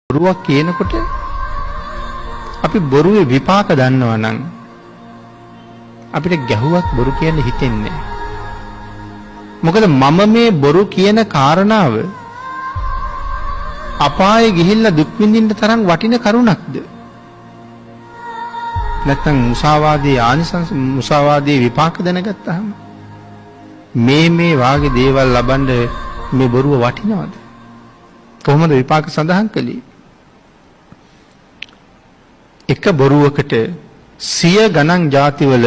බොරුවක් කියනකොට අපි බොරුවේ විපාක දන්නවා නම් අපිට ගැහුවක් බොරු කියන්න හිතෙන්නේ නැහැ. මොකද මම මේ බොරු කියන කාරණාව අපායේ ගිහිල්ලා දුක් විඳින්න තරම් වටින කරුණක්ද? නැත්නම් මුසාවාදයේ ආනිසංස මුසාවාදයේ විපාක දැනගත්තාම මේ වාගේ දේවල් ලබන්න මේ බොරුව වටිනවද? කොහොමද විපාක සඳහන් කළේ? එක බොරුවකට 100 ගණන් ಜಾතිවල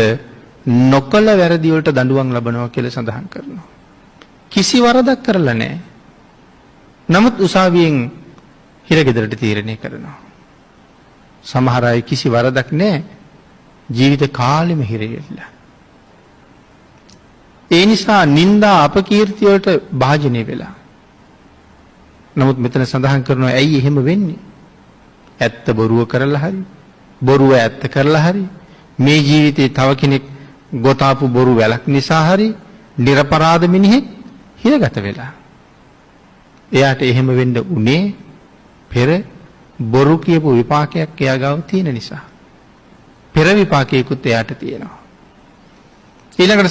නොකල වැරදි වලට දඬුවම් ලබනවා කියලා සඳහන් කරනවා. කිසි වරදක් කරලා නැහැ. නමුත් උසාවියෙන් හිරගෙදරට තීරණය කරනවා. සමහර අය කිසි වරදක් නැහැ. ජීවිත කාලෙම හිරෙilla. ඒ නිසා නිന്ദා අපකීර්ති වලට භාජනය වෙලා. නමුත් මෙතන සඳහන් කරනවා ඇයි එහෙම වෙන්නේ? ඇත්ත බොරුව කරලා හරි බොරුව ඇත්ත කරලා හරි මේ ජීවිතේ තව කෙනෙක් ගොතාපු බොරු වැලක් නිසා හරි නිර්පරාධ මිනිහෙක් හිරගත වෙලා. එයාට එහෙම වෙන්න උනේ පෙර බොරු කියපු විපාකයක් එයා ගාව තියෙන නිසා. පෙර විපාකයකුත් එයාට තියෙනවා. ඊළඟට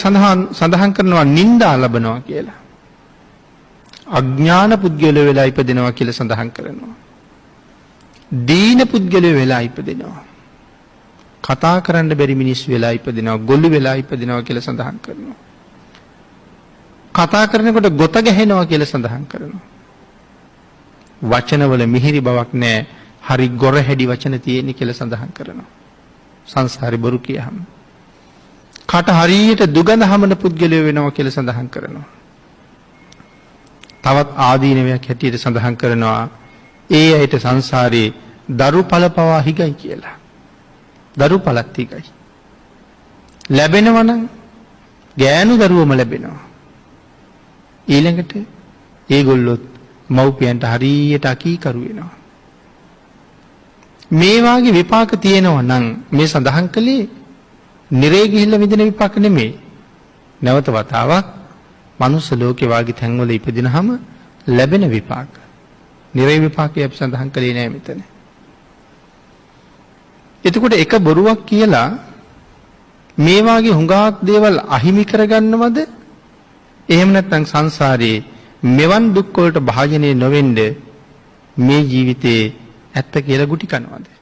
සඳහන් කරනවා නිന്ദා ලබනවා කියලා. අඥාන පුද්ගලයෝ වෙලා ඉපදෙනවා කියලා සඳහන් කරනවා. දීන පුද්ගලයෝ වෙලා ඉපදෙනවා. කතා කරන්න බැරි මිනිස්සු වෙලා ඉපදෙනවා. ගොළු වෙලා ඉපදෙනවා කියලා සඳහන් කරනවා. කතා කරනකොට ගොත ගැහෙනවා කියලා සඳහන් කරනවා. වචනවල මිහිරි බවක් නැහැ. හරි ගොර හැඩි වචන තියෙන කියලා සඳහන් කරනවා. සංසාරේ බොරු කියහම. කට හරියට දුගඳ හමන පුද්ගලයෝ වෙනවා කියලා සඳහන් කරනවා. තවත් ආදීනවයක් හැටියට සඳහන් කරනවා ඒ අයට සංසාරේ දරු ඵල පවා හිගයි කියලා. දරු ඵලත් හිගයි. ලැබෙනවා නම් ගෑනු දරුවම ලැබෙනවා. ඊළඟට ඒගොල්ලොත් මව්පියන්ට හරියට අකීකරු වෙනවා. මේ වාගේ විපාක තියෙනවා නම් මේ සඳහන් කළේ නිරේ ගිහිල්ලා විඳින විපාක නෙමෙයි. නැවත වතාවක් මනුස්ස ලෝකේ වාගේ තැන්වල ඉපදිනහම ලැබෙන විපාක. නිරේ විපාකය අපි සඳහන් කළේ නෑ මෙතන. එතකොට එක බොරුවක් කියලා මේ වාගේ හුඟක් දේවල් අහිමි කරගන්නවද? එහෙම නැත්නම් සංසාරේ මෙවන් දුක් වලට භාජනය නොවෙන්න මේ ජීවිතේ ඇත්ත කියලා ගුටි කනවද?